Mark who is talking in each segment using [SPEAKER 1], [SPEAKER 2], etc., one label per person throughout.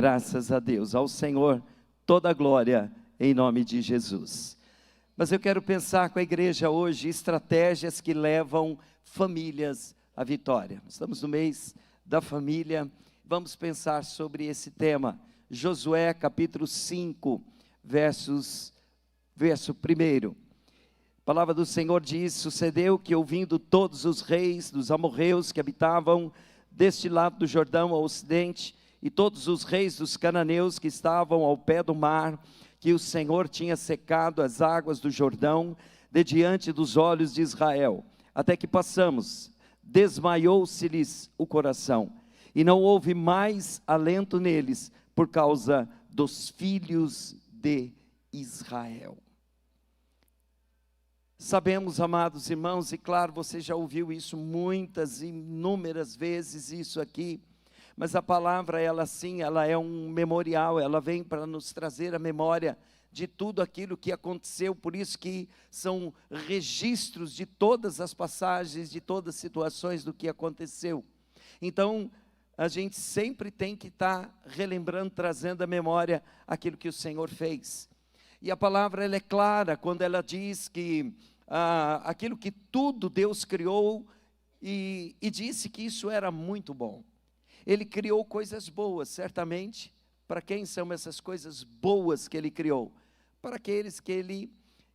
[SPEAKER 1] Graças a Deus, ao Senhor, toda a glória em nome de Jesus. Mas eu quero pensar com a igreja hoje estratégias que levam famílias à vitória. Estamos no mês da família, vamos pensar sobre esse tema. Josué capítulo 5, verso 1. A palavra do Senhor diz: sucedeu que ouvindo todos os reis dos amorreus que habitavam deste lado do Jordão ao ocidente, e todos os reis dos cananeus que estavam ao pé do mar, que o Senhor tinha secado as águas do Jordão de diante dos olhos de Israel, até que passamos, desmaiou-se-lhes o coração, e não houve mais alento neles, por causa dos filhos de Israel. Sabemos, amados irmãos, e claro, você já ouviu isso muitas e inúmeras vezes, isso aqui, mas a palavra, ela sim, ela é um memorial, ela vem para nos trazer a memória de tudo aquilo que aconteceu, por isso que são registros de todas as passagens, de todas as situações do que aconteceu. Então, a gente sempre tem que estar relembrando, trazendo à memória aquilo que o Senhor fez. E a palavra, ela é clara, quando ela diz que aquilo que tudo Deus criou, e disse que isso era muito bom. Ele criou coisas boas, certamente. Para quem são essas coisas boas que Ele criou? Para aqueles que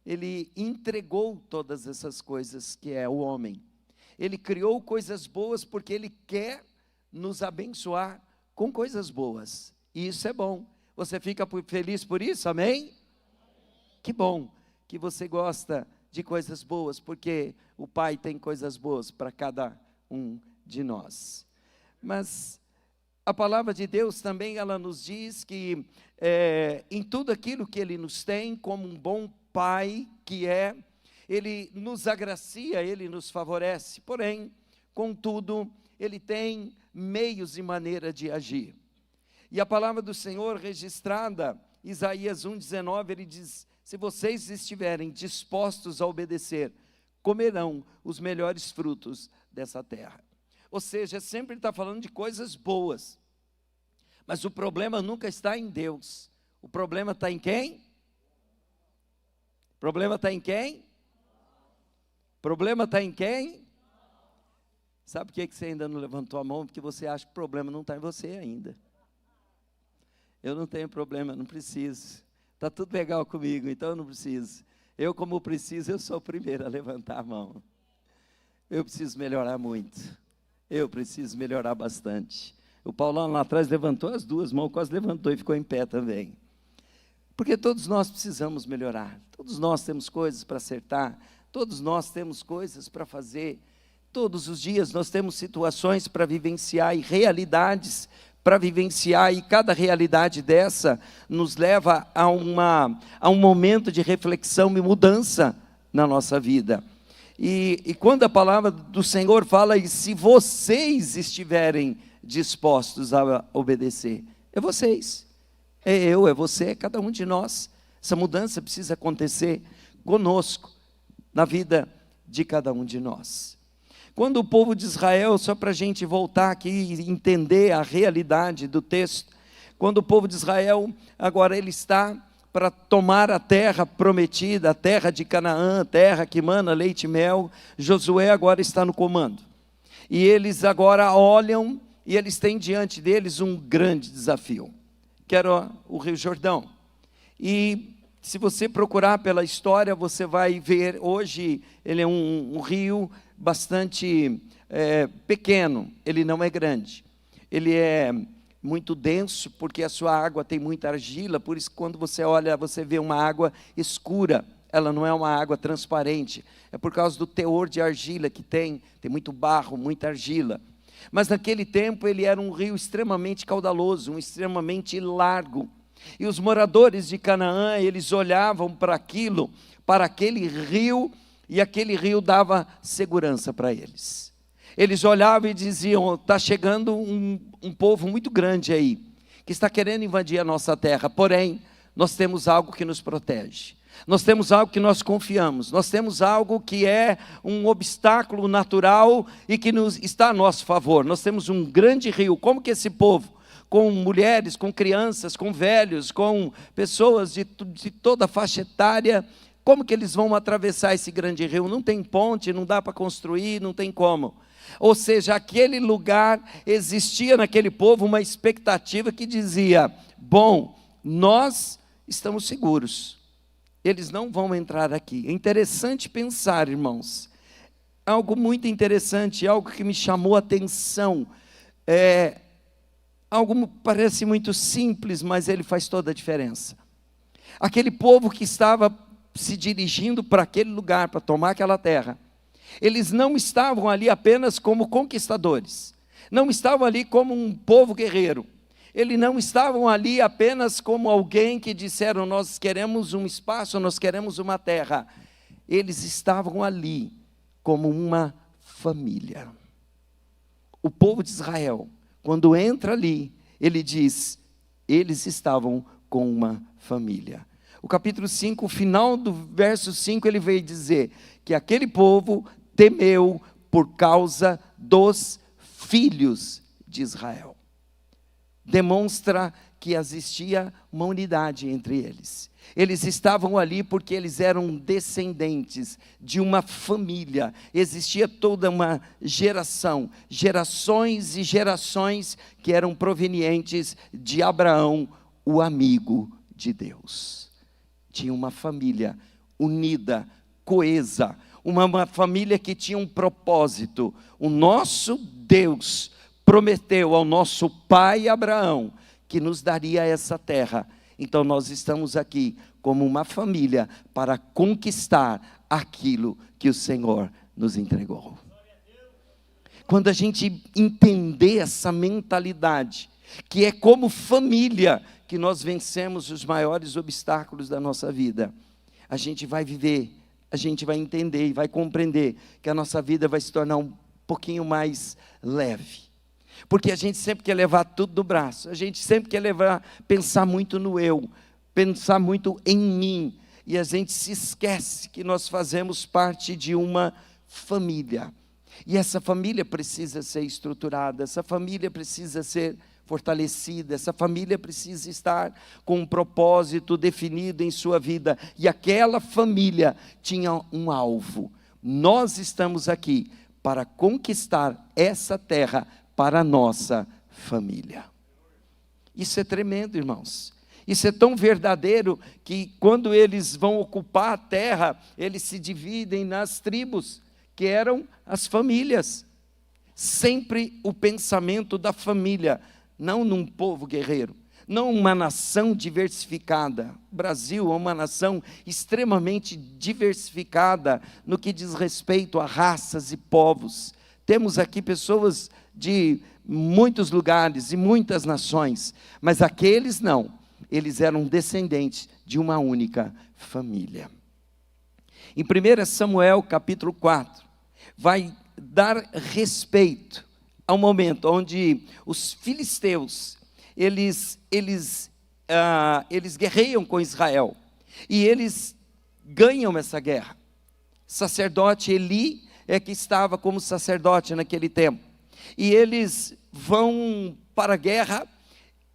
[SPEAKER 1] Ele entregou todas essas coisas, que é o homem. Ele criou coisas boas porque Ele quer nos abençoar com coisas boas. E isso é bom. Você fica feliz por isso? Amém? Que bom que você gosta de coisas boas, porque o Pai tem coisas boas para cada um de nós. Mas a palavra de Deus também, ela nos diz que em tudo aquilo que Ele nos tem, como um bom Pai que é, Ele nos agracia, Ele nos favorece, porém, contudo, Ele tem meios e maneira de agir. E a palavra do Senhor registrada, Isaías 1,19, Ele diz: se vocês estiverem dispostos a obedecer, comerão os melhores frutos dessa terra. Ou seja, sempre está falando de coisas boas. Mas o problema nunca está em Deus. O problema está em quem? O problema está em quem? O problema está em quem? Sabe por que você ainda não levantou a mão? Porque você acha que o problema não está em você ainda. Eu não tenho problema, não preciso. Está tudo legal comigo, então eu não preciso. Eu, como preciso, eu sou o primeiro a levantar a mão. Eu preciso melhorar muito. Eu preciso melhorar bastante. O Paulão lá atrás levantou as duas mãos, quase levantou e ficou em pé também. Porque todos nós precisamos melhorar. Todos nós temos coisas para acertar. Todos nós temos coisas para fazer. Todos os dias nós temos situações para vivenciar e realidades para vivenciar. E cada realidade dessa nos leva a um momento de reflexão e mudança na nossa vida. E quando a palavra do Senhor fala, e se vocês estiverem dispostos a obedecer, é vocês, é eu, é você, é cada um de nós. Essa mudança precisa acontecer conosco, na vida de cada um de nós. Quando o povo de Israel, só para a gente voltar aqui e entender a realidade do texto, quando o povo de Israel, agora ele está para tomar a terra prometida, a terra de Canaã, a terra que mana leite e mel, Josué agora está no comando. E eles agora olham, e eles têm diante deles um grande desafio, que era o Rio Jordão. E se você procurar pela história, você vai ver, hoje ele é um rio bastante pequeno, ele não é grande. Ele é muito denso, porque a sua água tem muita argila, por isso que quando você olha, você vê uma água escura, ela não é uma água transparente, é por causa do teor de argila que tem muito barro, muita argila. Mas naquele tempo ele era um rio extremamente caudaloso, extremamente largo, e os moradores de Canaã, eles olhavam para aquele rio, e aquele rio dava segurança para eles. Eles olhavam e diziam: está chegando um povo muito grande aí, que está querendo invadir a nossa terra, porém, nós temos algo que nos protege. Nós temos algo que nós confiamos, nós temos algo que é um obstáculo natural e que está a nosso favor. Nós temos um grande rio. Como que esse povo com mulheres, com crianças, com velhos, com pessoas de toda a faixa etária. Como que eles vão atravessar esse grande rio? Não tem ponte, não dá para construir, não tem como. Ou seja, aquele lugar, existia naquele povo uma expectativa que dizia: bom, nós estamos seguros, eles não vão entrar aqui. É interessante pensar, irmãos, algo muito interessante, algo que me chamou a atenção, algo parece muito simples, mas ele faz toda a diferença. Aquele povo que estava se dirigindo para aquele lugar, para tomar aquela terra, eles não estavam ali apenas como conquistadores, não estavam ali como um povo guerreiro, eles não estavam ali apenas como alguém que disseram: nós queremos um espaço, nós queremos uma terra. Eles estavam ali como uma família. O povo de Israel, quando entra ali, ele diz, eles estavam com uma família. O capítulo 5, o final do verso 5, ele veio dizer que aquele povo temeu por causa dos filhos de Israel. Demonstra que existia uma unidade entre eles. Eles estavam ali porque eles eram descendentes de uma família. Existia toda uma geração, gerações e gerações que eram provenientes de Abraão, o amigo de Deus. Tinha uma família unida, coesa, uma família que tinha um propósito. O nosso Deus prometeu ao nosso pai Abraão que nos daria essa terra. Então nós estamos aqui como uma família para conquistar aquilo que o Senhor nos entregou. Quando a gente entender essa mentalidade, que é como família que nós vencemos os maiores obstáculos da nossa vida, a gente vai viver, a gente vai entender e vai compreender que a nossa vida vai se tornar um pouquinho mais leve. Porque a gente sempre quer levar tudo do braço, a gente sempre quer pensar muito no eu, pensar muito em mim, e a gente se esquece que nós fazemos parte de uma família, e essa família precisa ser estruturada, essa família precisa ser fortalecida, essa família precisa estar com um propósito definido em sua vida, e aquela família tinha um alvo. Nós estamos aqui para conquistar essa terra para a nossa família. Isso é tremendo, irmãos. Isso é tão verdadeiro que quando eles vão ocupar a terra, eles se dividem nas tribos, que eram as famílias. Sempre o pensamento da família, não num povo guerreiro, não uma nação diversificada. O Brasil é uma nação extremamente diversificada no que diz respeito a raças e povos. Temos aqui pessoas de muitos lugares e muitas nações, mas aqueles não, eles eram descendentes de uma única família. Em 1 Samuel capítulo 4, vai dar respeito ao momento onde os filisteus, eles guerreiam com Israel, e eles ganham essa guerra. Sacerdote Eli é que estava como sacerdote naquele tempo, e eles vão para a guerra.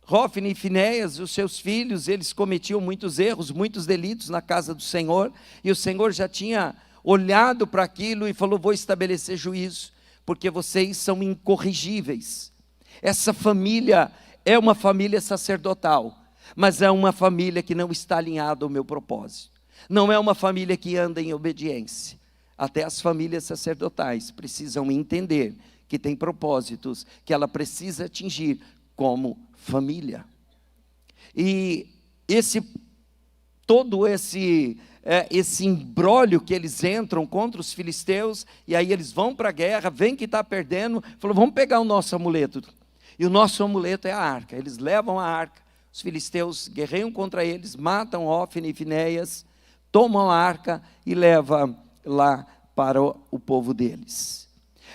[SPEAKER 1] Hofni e Finéias, os seus filhos, eles cometiam muitos erros, muitos delitos na casa do Senhor, e o Senhor já tinha olhado para aquilo e falou: vou estabelecer juízo, porque vocês são incorrigíveis. Essa família é uma família sacerdotal, mas é uma família que não está alinhada ao meu propósito, não é uma família que anda em obediência. Até as famílias sacerdotais precisam entender que tem propósitos que ela precisa atingir como família. E todo esse imbróglio que eles entram contra os filisteus, e aí eles vão para a guerra, vem que está perdendo, falou: vamos pegar o nosso amuleto, e o nosso amuleto é a arca. Eles levam a arca, os filisteus guerreiam contra eles, matam Hofni e Finéias, tomam a arca e levam lá para o povo deles.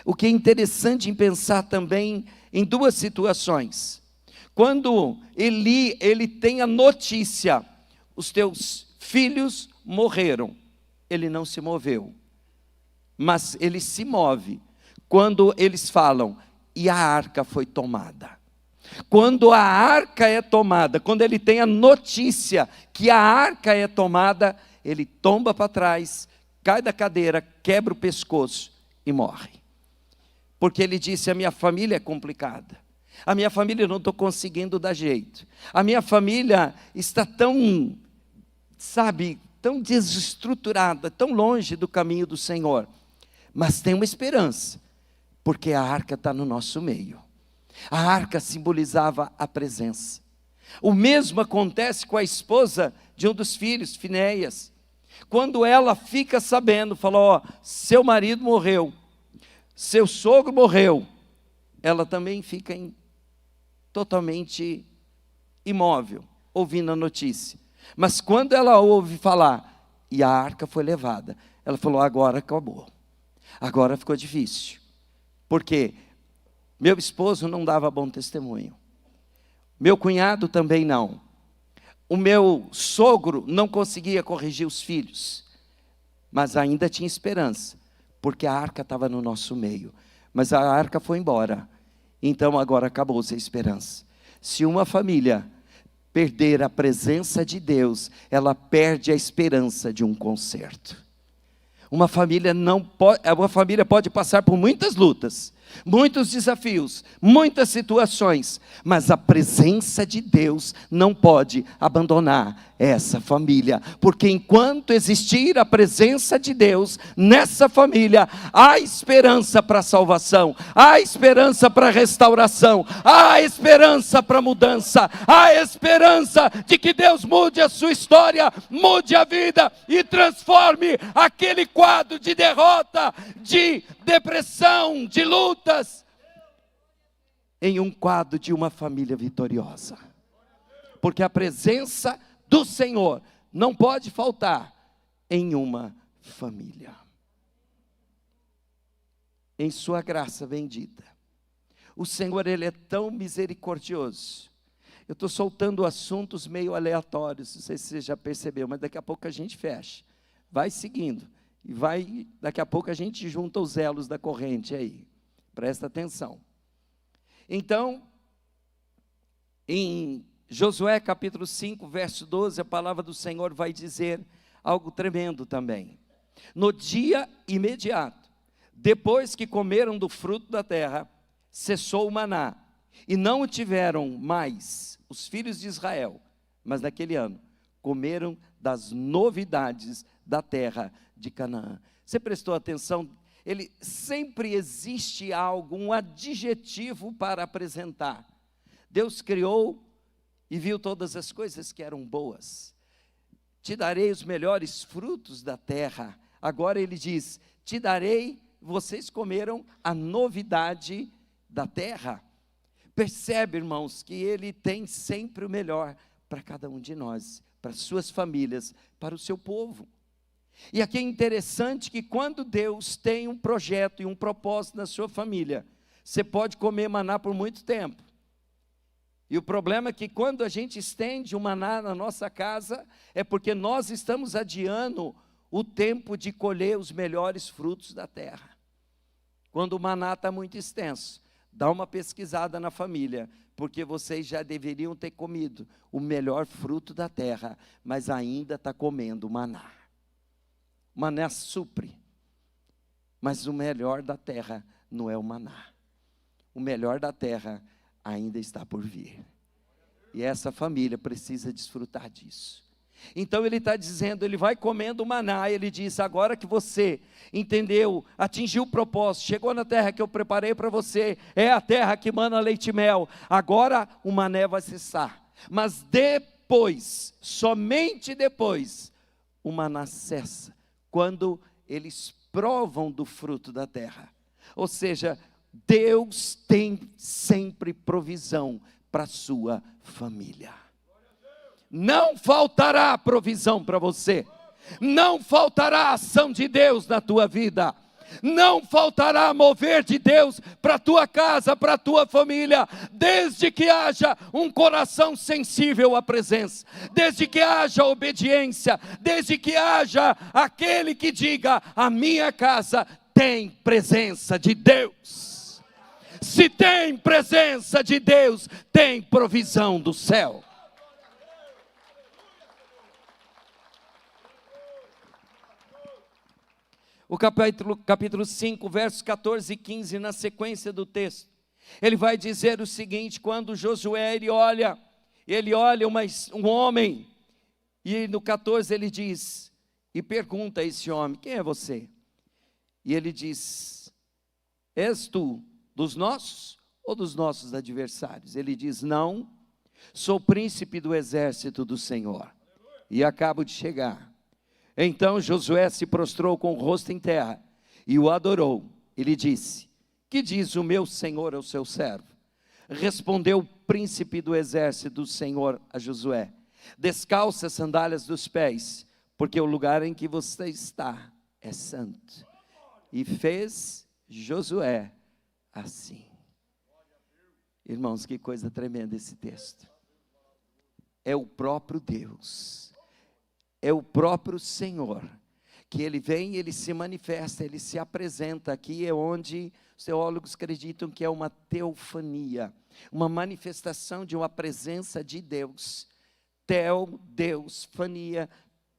[SPEAKER 1] O que é interessante em pensar também em duas situações. Quando ele tem a notícia: os teus filhos morreram, ele não se moveu, mas ele se move quando eles falam: e a arca foi tomada. Quando a arca é tomada, quando ele tem a notícia que a arca é tomada, ele tomba para trás, cai da cadeira, quebra o pescoço e morre. Porque ele disse: a minha família é complicada, a minha família eu não estou conseguindo dar jeito, a minha família está tão, tão desestruturada, tão longe do caminho do Senhor. Mas tem uma esperança, porque a arca está no nosso meio. A arca simbolizava a presença. O mesmo acontece com a esposa de um dos filhos, Finéias. Quando ela fica sabendo, falou: seu marido morreu, seu sogro morreu, ela também fica totalmente imóvel, ouvindo a notícia. Mas quando ela ouve falar, e a arca foi levada, ela falou: agora acabou, agora ficou difícil. Por quê? Meu esposo não dava bom testemunho, meu cunhado também não, o meu sogro não conseguia corrigir os filhos, mas ainda tinha esperança, porque a arca estava no nosso meio. Mas a arca foi embora, então agora acabou-se a esperança. Se uma família perder a presença de Deus, ela perde a esperança de um conserto. Uma família pode passar por muitas lutas, muitos desafios, muitas situações, mas a presença de Deus não pode abandonar essa família, porque enquanto existir a presença de Deus nessa família, há esperança para a salvação, há esperança para a restauração, há esperança para a mudança, há esperança de que Deus mude a sua história, mude a vida e transforme aquele quadro de derrota, de depressão, de lutas, em um quadro de uma família vitoriosa. Porque a presença do Senhor não pode faltar em uma família. Em sua graça bendita, o Senhor, Ele é tão misericordioso. Eu estou soltando assuntos meio aleatórios, não sei se você já percebeu, mas daqui a pouco a gente fecha. Vai seguindo. E daqui a pouco a gente junta os elos da corrente aí. Presta atenção. Então, em Josué capítulo 5, verso 12, a palavra do Senhor vai dizer algo tremendo também. No dia imediato, depois que comeram do fruto da terra, cessou o maná, e não o tiveram mais os filhos de Israel, mas naquele ano, comeram das novidades da terra de Canaã. Você prestou atenção? Ele sempre existe algo, um adjetivo para apresentar. Deus criou e viu todas as coisas que eram boas. Te darei os melhores frutos da terra. Agora ele diz: te darei, vocês comeram a novidade da terra. Percebe, irmãos, que Ele tem sempre o melhor para cada um de nós, para suas famílias, para o seu povo. E aqui é interessante que quando Deus tem um projeto e um propósito na sua família, você pode comer maná por muito tempo. E o problema é que quando a gente estende o maná na nossa casa, é porque nós estamos adiando o tempo de colher os melhores frutos da terra. Quando o maná está muito extenso, dá uma pesquisada na família, porque vocês já deveriam ter comido o melhor fruto da terra, mas ainda está comendo maná. Maná supre, mas o melhor da terra não é o maná. O melhor da terra ainda está por vir. E essa família precisa desfrutar disso. Então ele está dizendo, ele vai comendo o maná, ele diz: agora que você entendeu, atingiu o propósito, chegou na terra que eu preparei para você, é a terra que mana leite e mel, agora o maná vai cessar. Mas depois, somente depois, o maná cessa, quando eles provam do fruto da terra. Ou seja, Deus tem sempre provisão para a sua família. Não faltará provisão para você, não faltará ação de Deus na tua vida, não faltará mover de Deus para a tua casa, para a tua família, desde que haja um coração sensível à presença, desde que haja obediência, desde que haja aquele que diga: a minha casa tem presença de Deus. Se tem presença de Deus, tem provisão do céu. O capítulo 5, versos 14 e 15, na sequência do texto, ele vai dizer o seguinte: quando Josué, ele olha um homem, e no 14 ele diz, e pergunta a esse homem: quem é você? E ele diz: és tu dos nossos ou dos nossos adversários? Ele diz: não, sou príncipe do exército do Senhor, e acabo de chegar. Então Josué se prostrou com o rosto em terra e o adorou. Ele disse: que diz o meu senhor ao seu servo? Respondeu o príncipe do exército do Senhor a Josué: descalça as sandálias dos pés, porque o lugar em que você está é santo. E fez Josué assim. Irmãos, que coisa tremenda esse texto. É o próprio Deus, é o próprio Senhor, que ele vem, ele se manifesta, ele se apresenta. Aqui é onde os teólogos acreditam que é uma teofania, uma manifestação de uma presença de Deus. Teo, Deus, fania,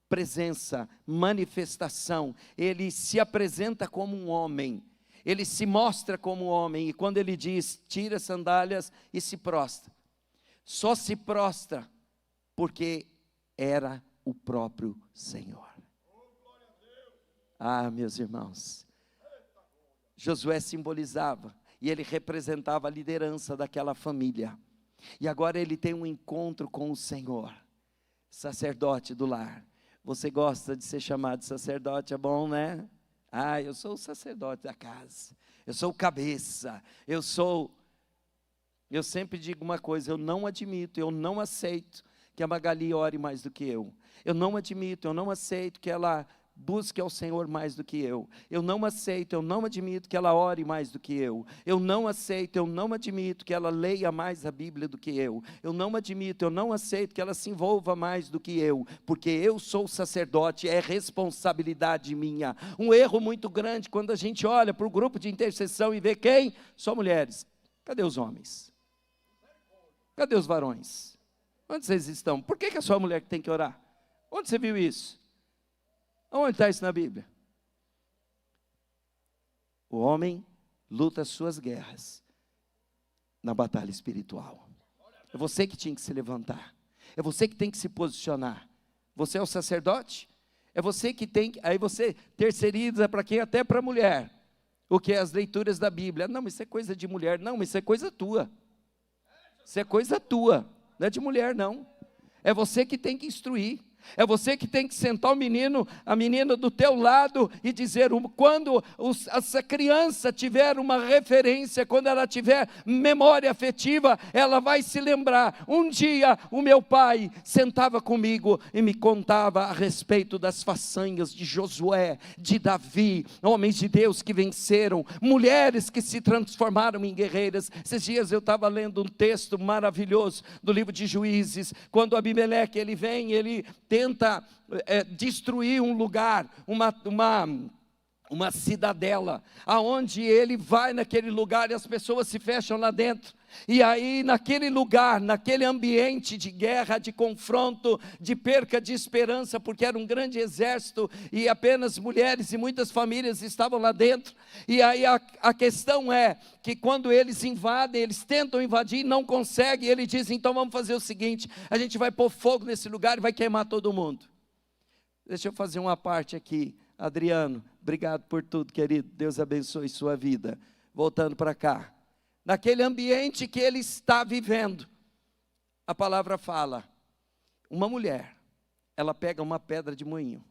[SPEAKER 1] presença, manifestação. Ele se apresenta como um homem, ele se mostra como um homem, e quando ele diz, tira as sandálias e se prostra, só se prostra porque era o próprio Senhor. Ah, meus irmãos, Josué simbolizava, e ele representava a liderança daquela família, e agora ele tem um encontro com o Senhor, sacerdote do lar. Você gosta de ser chamado de sacerdote, é bom, né? Ah, eu sou o sacerdote da casa, eu sou o cabeça, eu sempre digo uma coisa: eu não admito, eu não aceito que a Magali ore mais do que eu. Eu não admito, eu não aceito que ela busque ao Senhor mais do que eu. Eu não aceito, eu não admito que ela ore mais do que eu. Eu não aceito, eu não admito que ela leia mais a Bíblia do que eu. Eu não admito, eu não aceito que ela se envolva mais do que eu, porque eu sou sacerdote, é responsabilidade minha. Um erro muito grande quando a gente olha para o grupo de intercessão e vê quem? Só mulheres. Cadê os homens? Cadê os varões? Onde vocês estão? Por que é só a mulher que tem que orar? Onde você viu isso? Onde está isso na Bíblia? O homem luta as suas guerras na batalha espiritual. É você que tinha que se levantar. É você que tem que se posicionar. Você é o sacerdote? É você que tem que... Aí você terceiriza para quem? Até para a mulher. O que é as leituras da Bíblia? Não, isso é coisa de mulher. Não, isso é coisa tua. Isso é coisa tua. Não é de mulher, não. É você que tem que instruir. É você que tem que sentar a menina do teu lado e dizer, quando essa criança tiver uma referência, quando ela tiver memória afetiva, ela vai se lembrar: um dia o meu pai sentava comigo e me contava a respeito das façanhas de Josué, de Davi, homens de Deus que venceram, mulheres que se transformaram em guerreiras. Esses dias eu estava lendo um texto maravilhoso do livro de Juízes, quando Abimeleque, ele vem, ele tenta destruir um lugar, uma cidadela, aonde ele vai naquele lugar e as pessoas se fecham lá dentro. E aí naquele lugar, naquele ambiente de guerra, de confronto, de perca de esperança, porque era um grande exército e apenas mulheres e muitas famílias estavam lá dentro. E aí a questão é que quando eles invadem, eles tentam invadir e não conseguem, ele diz: então vamos fazer o seguinte, a gente vai pôr fogo nesse lugar e vai queimar todo mundo. Deixa eu fazer uma parte aqui. Adriano, obrigado por tudo, querido, Deus abençoe sua vida. Voltando para cá, naquele ambiente que ele está vivendo, a palavra fala, uma mulher, ela pega uma pedra de moinho,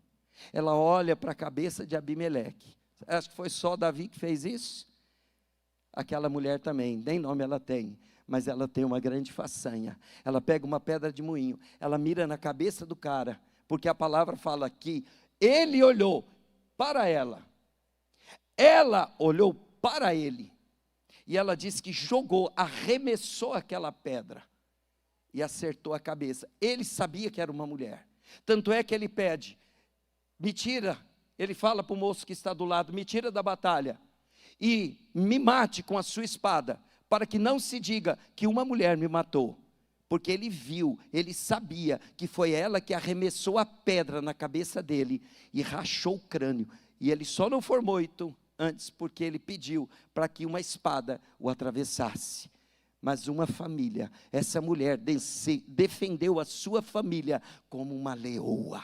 [SPEAKER 1] ela olha para a cabeça de Abimeleque. Acho que foi só Davi que fez isso? Aquela mulher também, nem nome ela tem, mas ela tem uma grande façanha. Ela pega uma pedra de moinho, ela mira na cabeça do cara, porque a palavra fala que ele olhou para ela olhou para ele, e ela diz que jogou, arremessou aquela pedra, e acertou a cabeça. Ele sabia que era uma mulher, tanto é que ele pede, me tira, ele fala para o moço que está do lado, me tira da batalha, e me mate com a sua espada, para que não se diga que uma mulher me matou. Porque ele viu, ele sabia que foi ela que arremessou a pedra na cabeça dele e rachou o crânio. E ele só não foi morto antes porque ele pediu para que uma espada o atravessasse. Mas uma família, essa mulher defendeu a sua família como uma leoa.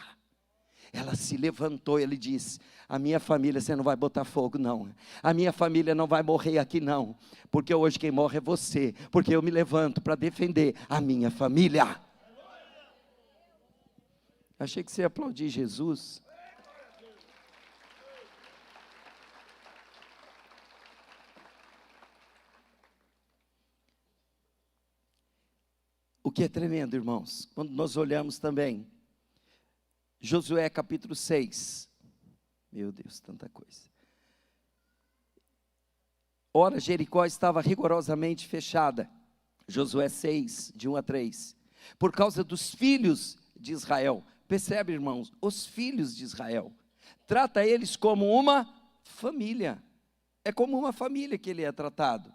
[SPEAKER 1] Ela se levantou e ele disse: a minha família você não vai botar fogo não, a minha família não vai morrer aqui não, porque hoje quem morre é você, porque eu me levanto para defender a minha família. Achei que você ia aplaudir Jesus. O que é tremendo, irmãos, quando nós olhamos também Josué capítulo 6, meu Deus, tanta coisa. Ora, Jericó estava rigorosamente fechada, Josué 6, de 1 a 3, por causa dos filhos de Israel. Percebe, irmãos, os filhos de Israel, trata eles como uma família, é como uma família que ele é tratado,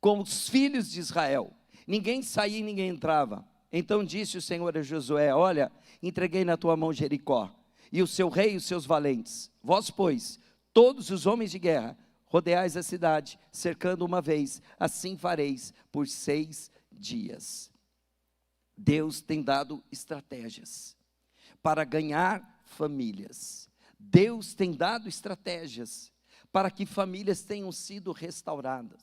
[SPEAKER 1] como os filhos de Israel, ninguém saía e ninguém entrava. Então disse o Senhor a Josué: olha, entreguei na tua mão Jericó, e o seu rei e os seus valentes. Vós, pois, todos os homens de guerra, rodeais a cidade, cercando uma vez, assim fareis por 6 dias. Deus tem dado estratégias para ganhar famílias. Deus tem dado estratégias para que famílias tenham sido restauradas.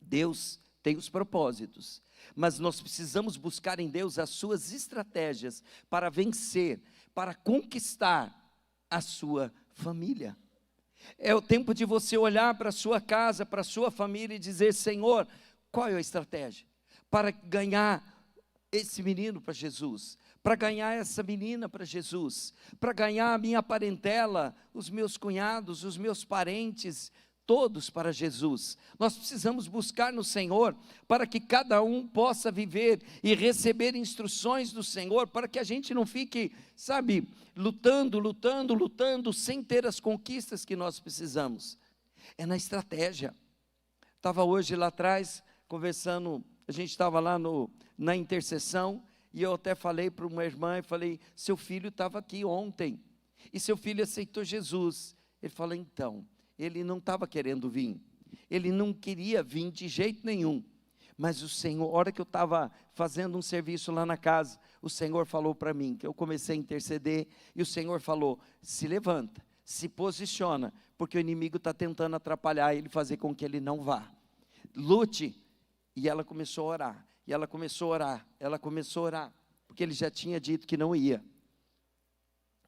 [SPEAKER 1] Deus tem os propósitos, mas nós precisamos buscar em Deus as suas estratégias para vencer, para conquistar a sua família. É o tempo de você olhar para a sua casa, para a sua família e dizer: Senhor, qual é a estratégia para ganhar esse menino para Jesus, para ganhar essa menina para Jesus, para ganhar a minha parentela, os meus cunhados, os meus parentes, todos para Jesus. Nós precisamos buscar no Senhor, para que cada um possa viver e receber instruções do Senhor, para que a gente não fique, sabe, lutando, sem ter as conquistas que nós precisamos. É na estratégia. Estava hoje lá atrás, conversando, a gente estava lá na intercessão, e eu até falei para uma irmã, e falei: seu filho estava aqui ontem, e seu filho aceitou Jesus. Ele falou: então, ele não estava querendo vir, ele não queria vir de jeito nenhum, mas o Senhor, a hora que eu estava fazendo um serviço lá na casa, o Senhor falou para mim, que eu comecei a interceder, e o Senhor falou: se levanta, se posiciona, porque o inimigo está tentando atrapalhar ele, fazer com que ele não vá, lute. E ela começou a orar, e ela começou a orar, porque ele já tinha dito que não ia.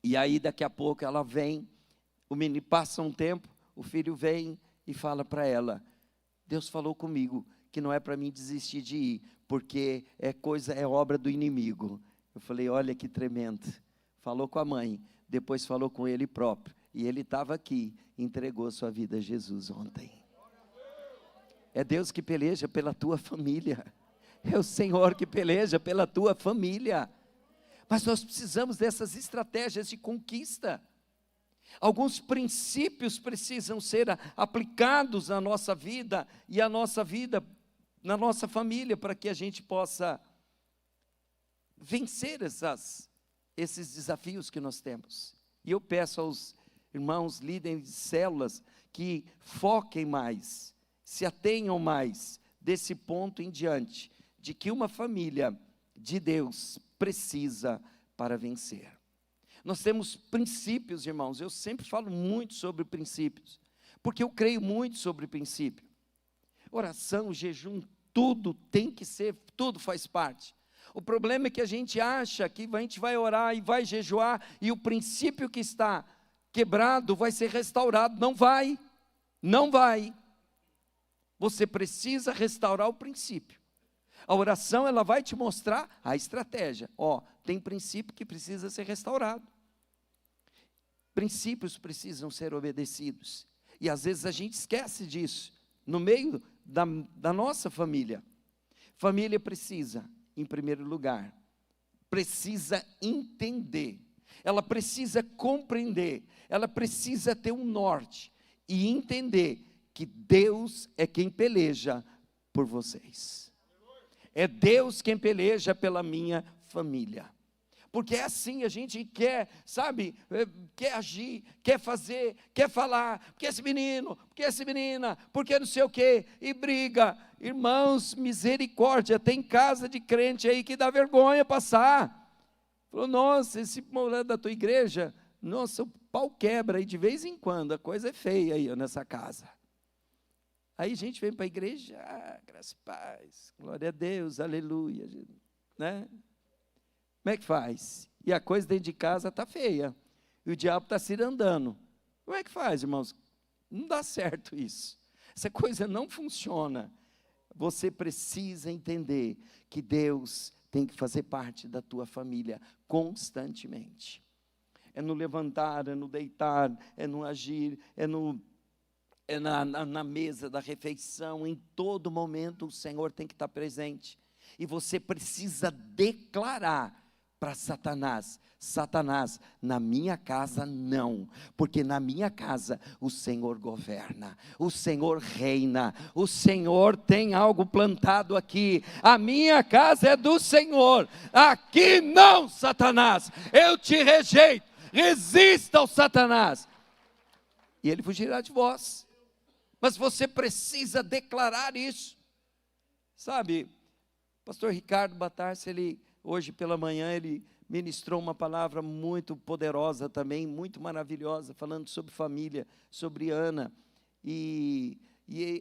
[SPEAKER 1] E aí daqui a pouco ela vem, o menino passa um tempo, o filho vem e fala para ela: Deus falou comigo que não é para mim desistir de ir, porque é obra do inimigo. Eu falei: olha que tremendo. Falou com a mãe, depois falou com ele próprio, e ele estava aqui, entregou sua vida a Jesus ontem. É Deus que peleja pela tua família, é o Senhor que peleja pela tua família, mas nós precisamos dessas estratégias de conquista. Alguns princípios precisam ser aplicados na nossa vida, e a nossa vida, na nossa família, para que a gente possa vencer esses desafios que nós temos. E eu peço aos irmãos líderes de células que foquem mais, se atenham mais desse ponto em diante, de que uma família de Deus precisa para vencer. Nós temos princípios, irmãos, eu sempre falo muito sobre princípios, porque eu creio muito sobre princípio. Oração, jejum, tudo tem que ser, tudo faz parte. O problema é que a gente acha que a gente vai orar e vai jejuar, e o princípio que está quebrado vai ser restaurado. Não vai, não vai. Você precisa restaurar o princípio. A oração, ela vai te mostrar a estratégia. Tem princípio que precisa ser restaurado. Princípios precisam ser obedecidos. E às vezes a gente esquece disso, no meio da nossa família. Família precisa, em primeiro lugar, precisa entender. Ela precisa compreender. Ela precisa ter um norte. e entender que Deus é quem peleja por vocês. É Deus quem peleja pela minha família. Porque é assim, a gente quer, sabe, quer agir, quer fazer, quer falar, porque esse menino, porque essa menina, porque não sei o quê, e briga. Irmãos, misericórdia, tem casa de crente aí que dá vergonha passar. Falou, nossa, esse moleque da tua igreja, nossa, o pau quebra aí de vez em quando, a coisa é feia aí nessa casa. Aí a gente vem para a igreja, graça e paz, glória a Deus, aleluia, né? Como é que faz? E a coisa dentro de casa está feia. E o diabo está se andando. Como é que faz, irmãos? Não dá certo isso. Essa coisa não funciona. Você precisa entender que Deus tem que fazer parte da tua família constantemente. É no levantar, é no deitar, é no agir, na mesa da refeição. Em todo momento o Senhor tem que estar presente. E você precisa declarar para Satanás, Satanás, na minha casa não, porque na minha casa o Senhor governa, o Senhor reina, o Senhor tem algo plantado aqui, a minha casa é do Senhor, aqui não, Satanás, eu te rejeito, resista ao Satanás, e ele fugirá de vós, mas você precisa declarar isso, sabe, pastor Ricardo Batarsi, hoje pela manhã ele ministrou uma palavra muito poderosa também, muito maravilhosa, falando sobre família, sobre Ana, e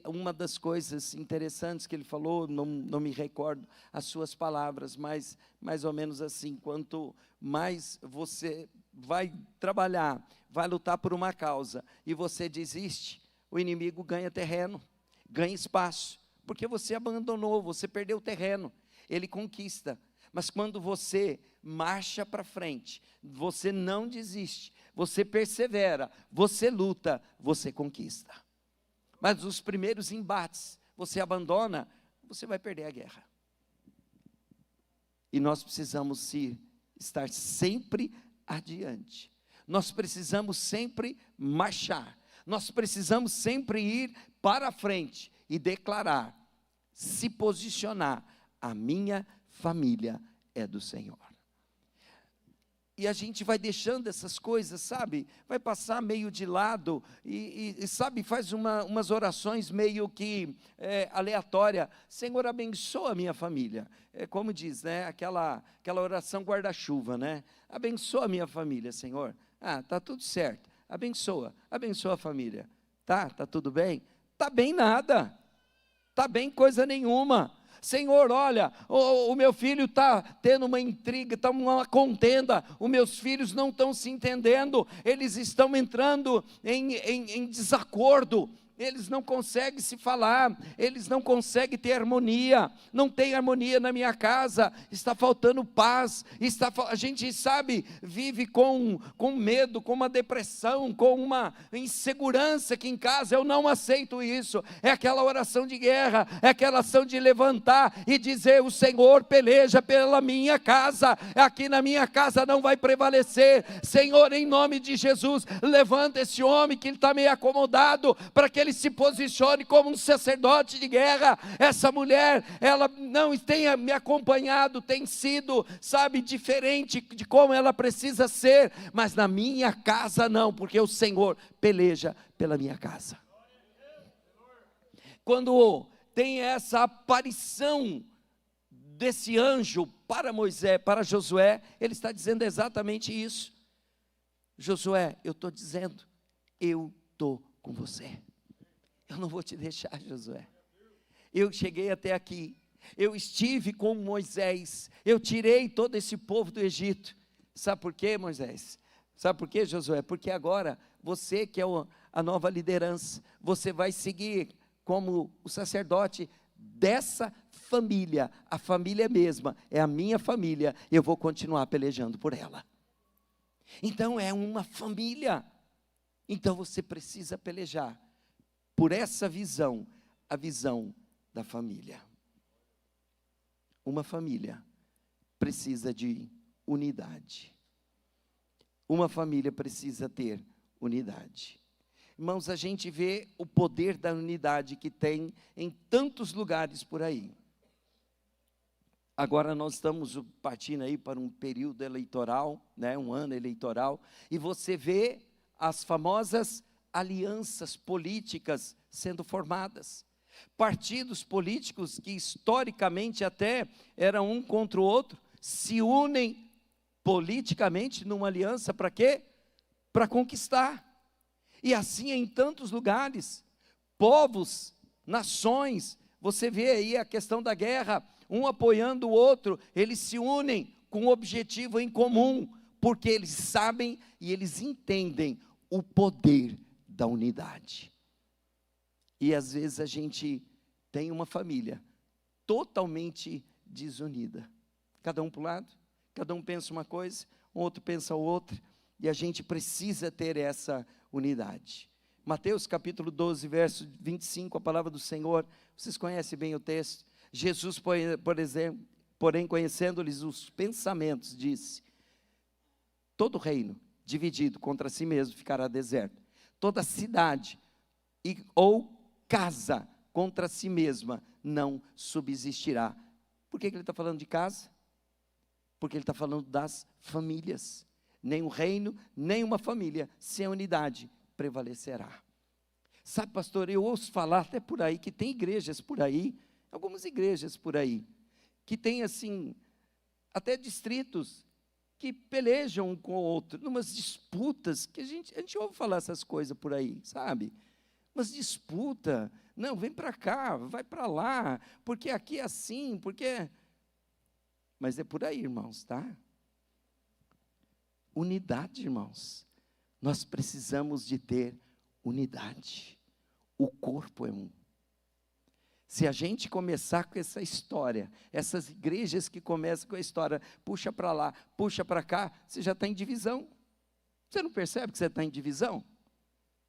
[SPEAKER 1] uma das coisas interessantes que ele falou, não me recordo as suas palavras, mas mais ou menos assim, quanto mais você vai trabalhar, vai lutar por uma causa, e você desiste, o inimigo ganha terreno, ganha espaço, porque você abandonou, você perdeu terreno, ele conquista. Mas quando você marcha para frente, você não desiste, você persevera, você luta, você conquista. Mas os primeiros embates, você abandona, você vai perder a guerra. E nós precisamos estar sempre adiante. Nós precisamos sempre marchar. Nós precisamos sempre ir para frente e declarar, se posicionar, a minha família é do Senhor. E a gente vai deixando essas coisas, sabe, vai passar meio de lado, e sabe, faz umas orações meio que aleatória, Senhor abençoa a minha família, como diz, né, aquela oração guarda-chuva, né, abençoa a minha família, Senhor, está tudo certo, abençoa a família, tá tudo bem? Está bem nada, está bem coisa nenhuma, Senhor, olha, o meu filho está tendo uma intriga, está uma contenda, os meus filhos não estão se entendendo, eles estão entrando em desacordo, eles não conseguem se falar, eles não conseguem ter harmonia, não tem harmonia na minha casa, está faltando paz, a gente sabe, vive com medo, com uma depressão, com uma insegurança aqui em casa, eu não aceito isso, é aquela oração de guerra, é aquela ação de levantar e dizer, o Senhor peleja pela minha casa, aqui na minha casa não vai prevalecer, Senhor, em nome de Jesus, levanta esse homem que ele está meio acomodado, para que ele se posicione como um sacerdote de guerra, essa mulher, ela não tenha me acompanhado, tem sido, sabe, diferente de como ela precisa ser, mas na minha casa não, porque o Senhor peleja pela minha casa. Quando tem essa aparição desse anjo para Moisés, para Josué, ele está dizendo exatamente isso, Josué, eu estou dizendo, eu estou com você, eu não vou te deixar, Josué, eu cheguei até aqui, eu estive com Moisés, eu tirei todo esse povo do Egito, sabe por quê, Moisés? Sabe por quê, Josué? Porque agora, você que é a nova liderança, você vai seguir como o sacerdote dessa família, a família mesma, é a minha família, eu vou continuar pelejando por ela, então é uma família, então você precisa pelejar, por essa visão, a visão da família. Uma família precisa de unidade. Uma família precisa ter unidade. Irmãos, a gente vê o poder da unidade que tem em tantos lugares por aí. Agora nós estamos partindo aí para um período eleitoral, né, um ano eleitoral, e você vê as famosas alianças políticas sendo formadas. Partidos políticos que historicamente até eram um contra o outro, se unem politicamente numa aliança para quê? Para conquistar. E assim em tantos lugares, povos, nações, você vê aí a questão da guerra, um apoiando o outro, eles se unem com um objetivo em comum, porque eles sabem e eles entendem o poder da unidade. E às vezes a gente tem uma família totalmente desunida, cada um para um lado, cada um pensa uma coisa, o outro pensa outra, e a gente precisa ter essa unidade. Mateus capítulo 12, verso 25, a palavra do Senhor, vocês conhecem bem o texto. Jesus, por exemplo, porém conhecendo-lhes os pensamentos, disse: todo reino dividido contra si mesmo ficará deserto, toda cidade ou casa contra si mesma não subsistirá. Por que ele está falando de casa? Porque ele está falando das famílias. Nem um reino, nem uma família sem unidade prevalecerá. Sabe, pastor, eu ouço falar até por aí que tem igrejas por aí, algumas igrejas por aí, que tem assim, até distritos que pelejam um com o outro, numas disputas, que a gente ouve falar essas coisas por aí, sabe? Umas disputas, não, vem para cá, vai para lá, porque aqui é assim, porque... Mas é por aí, irmãos, tá? Unidade, irmãos. Nós precisamos de ter unidade. O corpo é um. Se a gente começar com essa história, essas igrejas que começam com a história, puxa para lá, puxa para cá, você já está em divisão. Você não percebe que você está em divisão?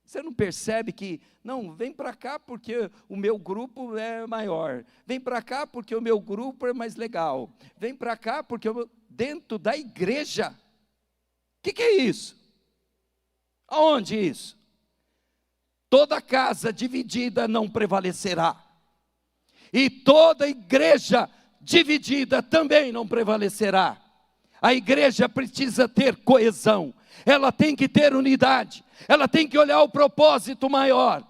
[SPEAKER 1] Você não percebe que, não, vem para cá porque o meu grupo é maior, vem para cá porque o meu grupo é mais legal, vem para cá porque dentro da igreja, o que é isso? Aonde isso? Toda casa dividida não prevalecerá, e toda igreja dividida também não prevalecerá. A igreja precisa ter coesão, ela tem que ter unidade, ela tem que olhar o propósito maior.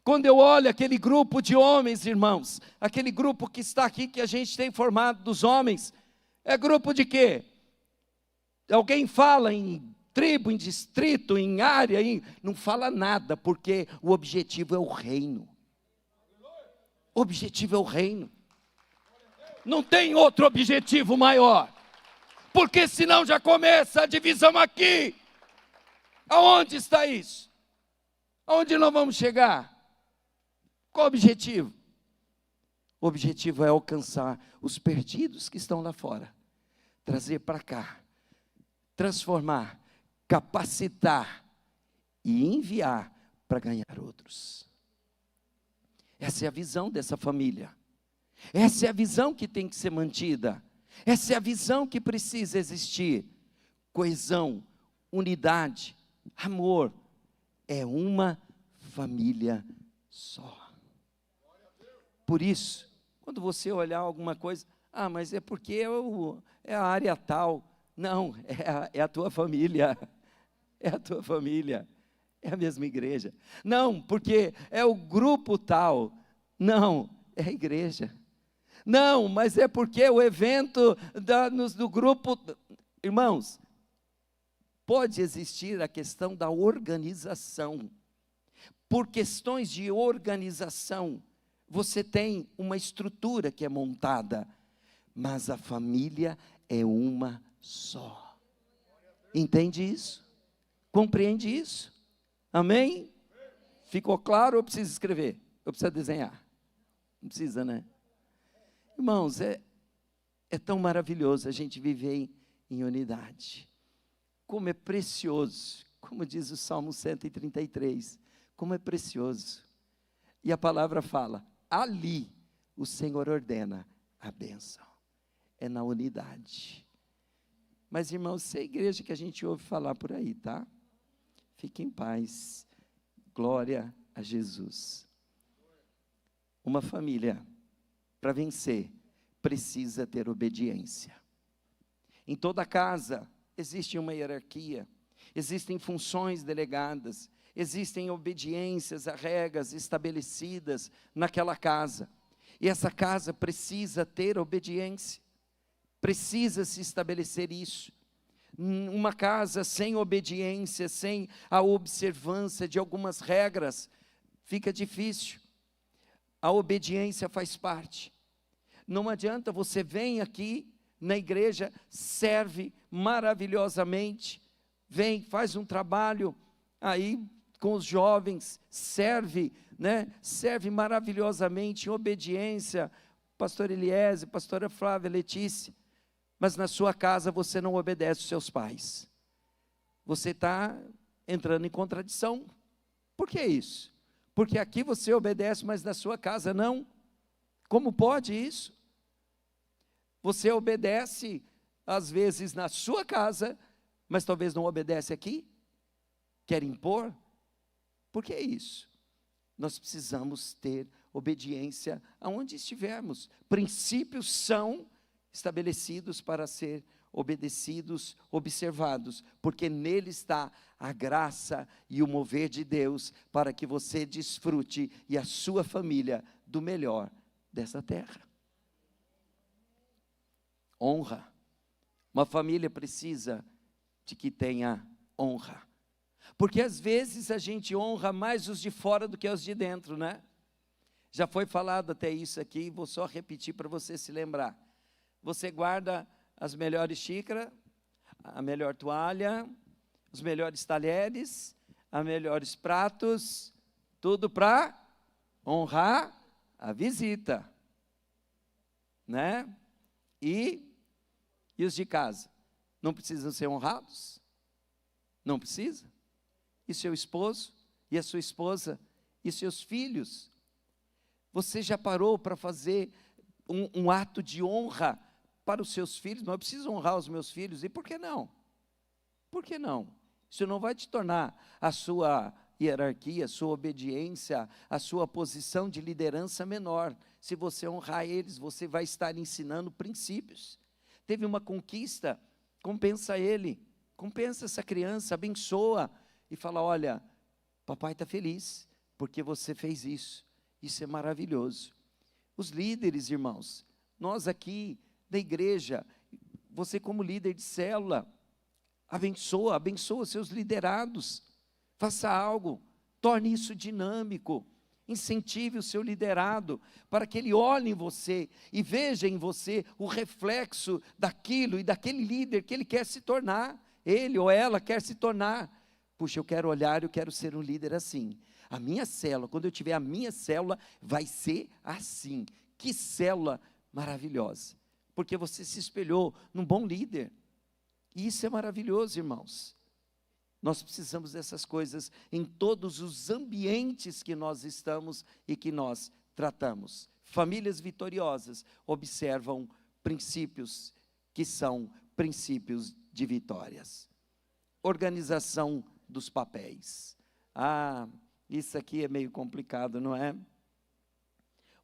[SPEAKER 1] Quando eu olho aquele grupo de homens, irmãos, aquele grupo que está aqui, que a gente tem formado dos homens, é grupo de quê? Alguém fala em tribo, em distrito, em área, não fala nada, porque o objetivo é o reino. O objetivo é o reino. Não tem outro objetivo maior, porque senão já começa a divisão aqui. Aonde está isso? Aonde nós vamos chegar? Qual o objetivo? O objetivo é alcançar os perdidos que estão lá fora, trazer para cá, transformar, capacitar e enviar para ganhar outros. Essa é a visão dessa família. Essa é a visão que tem que ser mantida. Essa é a visão que precisa existir. Coesão, unidade, amor. É uma família só. Por isso, quando você olhar alguma coisa, mas é porque é a área tal. Não, é a tua família. É a tua família. É a mesma igreja. Não, porque é o grupo tal. Não, é a igreja. Não, mas é porque é o evento do grupo. Irmãos, pode existir a questão da organização. Por questões de organização, você tem uma estrutura que é montada, mas a família é uma só. Entende isso? Compreende isso? Amém? Ficou claro ou eu preciso escrever? Eu preciso desenhar? Não precisa, né? Irmãos, é tão maravilhoso a gente viver em unidade. Como é precioso, como diz o Salmo 133, como é precioso. E a palavra fala, ali o Senhor ordena a bênção. É na unidade. Mas, irmãos, isso é a igreja que a gente ouve falar por aí, tá? Fique em paz. Glória a Jesus. Uma família, para vencer, precisa ter obediência. Em toda casa existe uma hierarquia, existem funções delegadas, existem obediências a regras estabelecidas naquela casa. E essa casa precisa ter obediência, precisa se estabelecer isso. Uma casa sem obediência, sem a observância de algumas regras, fica difícil. A obediência faz parte. Não adianta, você vem aqui na igreja, serve maravilhosamente, vem, faz um trabalho aí com os jovens, serve, né? Serve maravilhosamente, em obediência, pastor Eliezer, pastora Flávia, Letícia, mas na sua casa você não obedece os seus pais. Você está entrando em contradição. Por que isso? Porque aqui você obedece, mas na sua casa não. Como pode isso? Você obedece, às vezes, na sua casa, mas talvez não obedece aqui? Quer impor? Por que isso? Nós precisamos ter obediência aonde estivermos. Princípios são estabelecidos para ser obedecidos, observados, porque nele está a graça e o mover de Deus para que você desfrute e a sua família do melhor dessa terra. Honra. Uma família precisa de que tenha honra, porque às vezes a gente honra mais os de fora do que os de dentro, né? Já foi falado até isso aqui, vou só repetir para você se lembrar. Você guarda as melhores xícaras, a melhor toalha, os melhores talheres, os melhores pratos, tudo para honrar a visita, né? E os de casa, não precisam ser honrados? Não precisa? E seu esposo, e a sua esposa, e seus filhos? Você já parou para fazer um ato de honra para os seus filhos? Não, eu preciso honrar os meus filhos, e por que não? Por que não? Isso não vai te tornar a sua hierarquia, a sua obediência, a sua posição de liderança menor. Se você honrar eles, você vai estar ensinando princípios. Teve uma conquista, compensa ele, compensa essa criança, abençoa, e fala, olha, papai está feliz, porque você fez isso. Isso é maravilhoso. Os líderes, irmãos, nós aqui da igreja, você como líder de célula, abençoa seus liderados, faça algo, torne isso dinâmico, incentive o seu liderado, para que ele olhe em você, e veja em você o reflexo daquilo, e daquele líder que ele quer se tornar, ele ou ela quer se tornar. Puxa, eu quero olhar, eu quero ser um líder assim. A minha célula, quando eu tiver a minha célula, vai ser assim. Que célula maravilhosa, porque você se espelhou num bom líder, e isso é maravilhoso, irmãos. Nós precisamos dessas coisas em todos os ambientes que nós estamos e que nós tratamos. Famílias vitoriosas observam princípios que são princípios de vitórias. Organização dos papéis. Isso aqui é meio complicado, não é?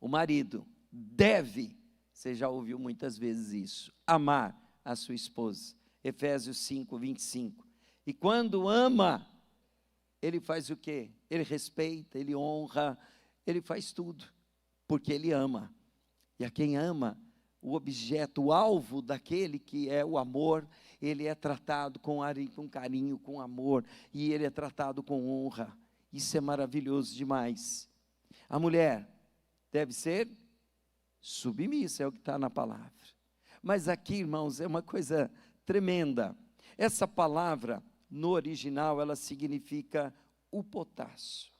[SPEAKER 1] O marido deve, você já ouviu muitas vezes isso, amar a sua esposa. Efésios 5, 25. E quando ama, ele faz o quê? Ele respeita, ele honra, ele faz tudo, porque ele ama. E a quem ama, o objeto, o alvo daquele que é o amor, ele é tratado com carinho, com amor, e ele é tratado com honra. Isso é maravilhoso demais. A mulher deve ser submissa, é o que está na palavra. Mas aqui, irmãos, é uma coisa tremenda. Essa palavra, no original, ela significa o potássio,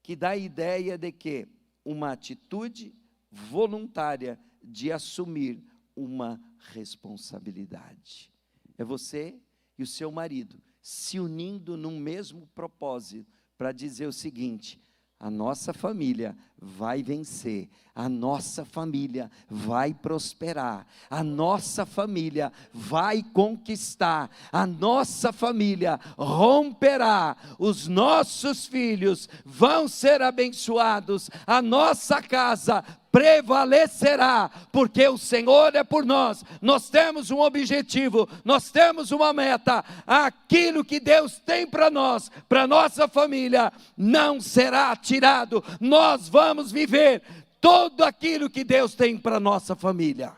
[SPEAKER 1] que dá a ideia de que uma atitude voluntária de assumir uma responsabilidade. É você e o seu marido se unindo num mesmo propósito, para dizer o seguinte: a nossa família vai vencer, a nossa família vai prosperar, a nossa família vai conquistar, a nossa família romperá, os nossos filhos vão ser abençoados, a nossa casa prevalecerá, porque o Senhor é por nós. Nós temos um objetivo, nós temos uma meta, aquilo que Deus tem para nós, para nossa família, não será tirado, nós vamos viver tudo aquilo que Deus tem para nossa família.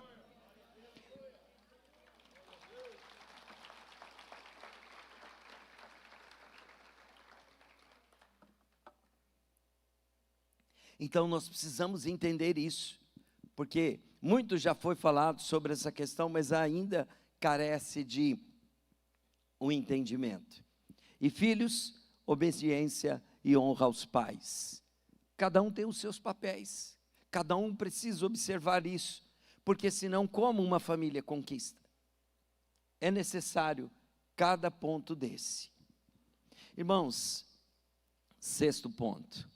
[SPEAKER 1] Então nós precisamos entender isso, porque muito já foi falado sobre essa questão, mas ainda carece de um entendimento. E filhos, obediência e honra aos pais. Cada um tem os seus papéis, cada um precisa observar isso, porque senão como uma família conquista? É necessário cada ponto desse. Irmãos, sexto ponto.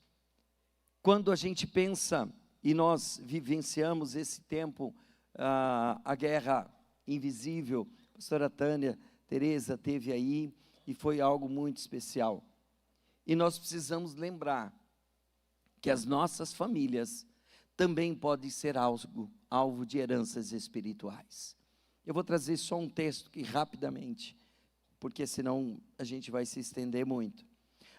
[SPEAKER 1] Quando a gente pensa, e nós vivenciamos esse tempo, a guerra invisível, a pastora Tânia, Tereza teve aí, e foi algo muito especial. E nós precisamos lembrar que as nossas famílias também podem ser alvo de heranças espirituais. Eu vou trazer só um texto aqui rapidamente, porque senão a gente vai se estender muito.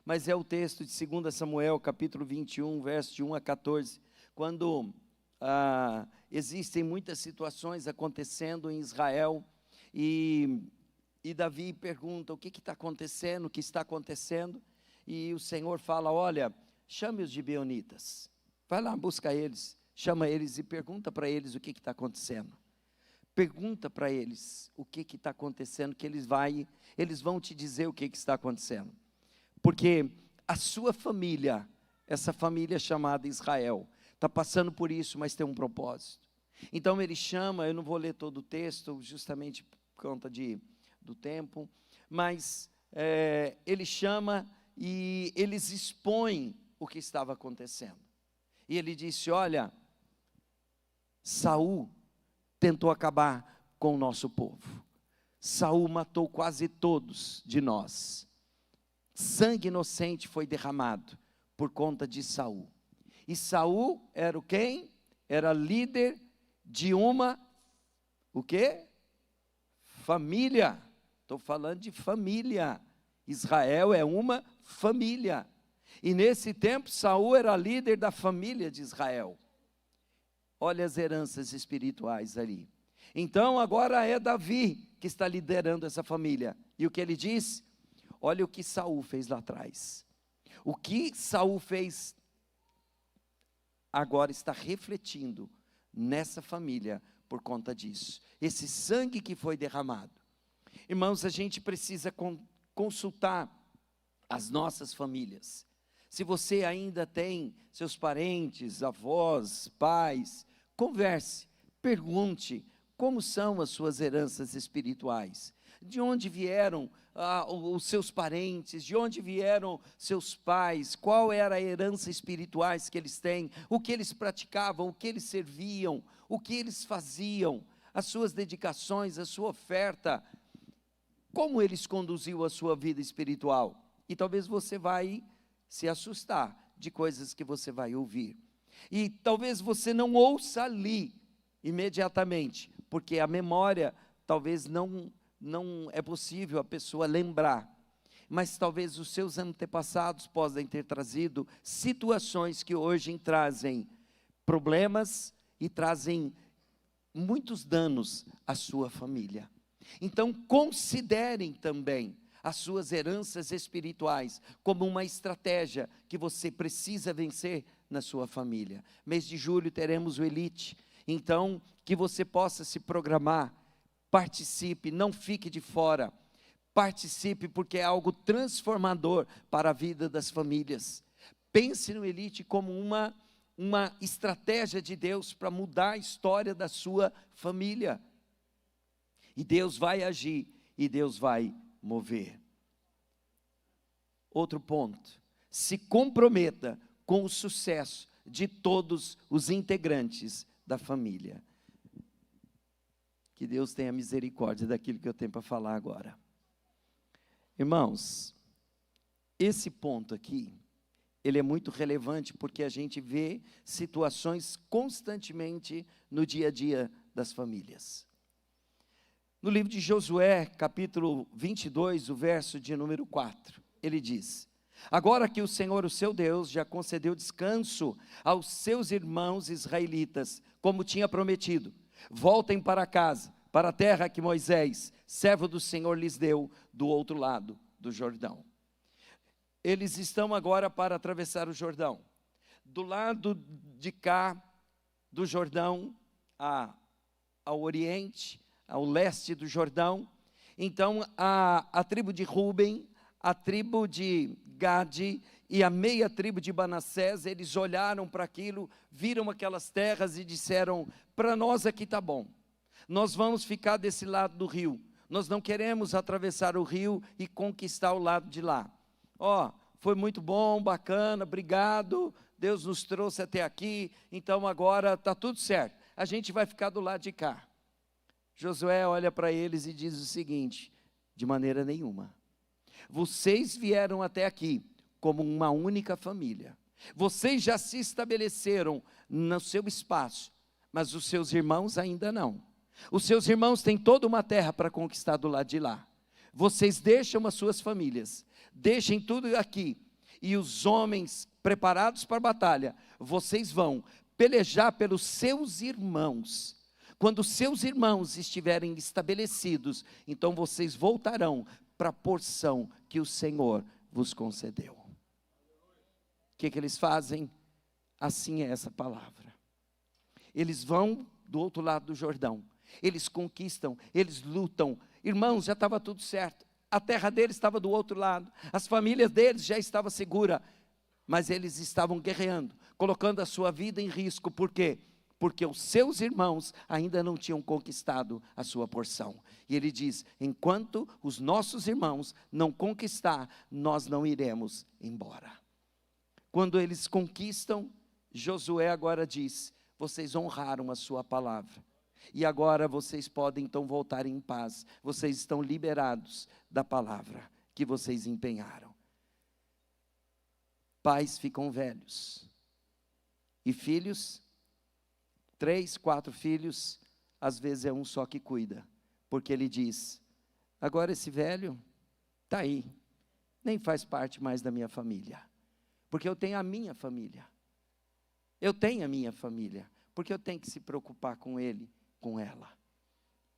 [SPEAKER 1] Mas é o texto de 2 Samuel, capítulo 21, verso de 1 a 14, quando existem muitas situações acontecendo em Israel, e Davi pergunta, o que está acontecendo, o que está acontecendo? E o Senhor fala, olha, chame os gibeonitas, vai lá, busca eles, chama eles e pergunta para eles o que está acontecendo. Pergunta para eles o que está acontecendo, que eles vão te dizer o que está acontecendo. Porque a sua família, essa família chamada Israel, está passando por isso, mas tem um propósito. Então ele chama, eu não vou ler todo o texto, justamente por conta do tempo, mas ele chama e eles expõem o que estava acontecendo. E ele disse, olha, Saul tentou acabar com o nosso povo. Saul matou quase todos de nós. Sangue inocente foi derramado por conta de Saul. E Saul era quem? Era líder de uma, o quê? Família. Estou falando de família. Israel é uma família. E nesse tempo Saul era líder da família de Israel. Olha as heranças espirituais ali. Então agora é Davi que está liderando essa família. E o que ele diz? Olha o que Saul fez lá atrás. O que Saul fez agora está refletindo nessa família por conta disso. Esse sangue que foi derramado. Irmãos, a gente precisa consultar as nossas famílias. Se você ainda tem seus parentes, avós, pais, converse, pergunte como são as suas heranças espirituais. De onde vieram os seus parentes, de onde vieram seus pais, qual era a herança espirituais que eles têm, o que eles praticavam, o que eles serviam, o que eles faziam, as suas dedicações, a sua oferta, como eles conduziam a sua vida espiritual. E talvez você vai se assustar de coisas que você vai ouvir. E talvez você não ouça ali imediatamente, porque a memória talvez não é possível a pessoa lembrar, mas talvez os seus antepassados possam ter trazido situações que hoje trazem problemas e trazem muitos danos à sua família. Então considerem também as suas heranças espirituais como uma estratégia que você precisa vencer na sua família. Mês de julho teremos o Elite, então que você possa se programar. Participe, não fique de fora, participe porque é algo transformador para a vida das famílias. Pense no Elite como uma estratégia de Deus para mudar a história da sua família. E Deus vai agir, e Deus vai mover. Outro ponto, se comprometa com o sucesso de todos os integrantes da família. Que Deus tenha misericórdia daquilo que eu tenho para falar agora. Irmãos, esse ponto aqui, ele é muito relevante porque a gente vê situações constantemente no dia a dia das famílias. No livro de Josué, capítulo 22, o verso de número 4, ele diz: agora que o Senhor, o seu Deus, já concedeu descanso aos seus irmãos israelitas, como tinha prometido, voltem para casa, para a terra que Moisés, servo do Senhor, lhes deu do outro lado do Jordão. Eles estão agora para atravessar o Jordão. Do lado de cá do Jordão, ao oriente, ao leste do Jordão, então a tribo de Ruben, a tribo de Gade e a meia tribo de Manassés, eles olharam para aquilo, viram aquelas terras e disseram: para nós aqui está bom, nós vamos ficar desse lado do rio, nós não queremos atravessar o rio e conquistar o lado de lá. Foi muito bom, bacana, obrigado, Deus nos trouxe até aqui, então agora está tudo certo, a gente vai ficar do lado de cá. Josué olha para eles e diz o seguinte: de maneira nenhuma. Vocês vieram até aqui como uma única família. Vocês já se estabeleceram no seu espaço, mas os seus irmãos ainda não. Os seus irmãos têm toda uma terra para conquistar do lado de lá. Vocês deixam as suas famílias, deixem tudo aqui, e os homens preparados para a batalha, vocês vão pelejar pelos seus irmãos. Quando os seus irmãos estiverem estabelecidos, então vocês voltarão para a porção que o Senhor vos concedeu. O que eles fazem? Assim é essa palavra. Eles vão do outro lado do Jordão, eles conquistam, eles lutam. Irmãos, já estava tudo certo, a terra deles estava do outro lado, as famílias deles já estavam seguras, mas eles estavam guerreando, colocando a sua vida em risco. Por quê? Porque os seus irmãos ainda não tinham conquistado a sua porção. E ele diz: enquanto os nossos irmãos não conquistar, nós não iremos embora. Quando eles conquistam, Josué agora diz: vocês honraram a sua palavra, e agora vocês podem então voltar em paz, vocês estão liberados da palavra que vocês empenharam. Pais ficam velhos, e filhos, 3, 4 filhos, às vezes é um só que cuida, porque ele diz: agora esse velho está aí, nem faz parte mais da minha família, porque eu tenho a minha família, porque eu tenho que se preocupar com ele, com ela,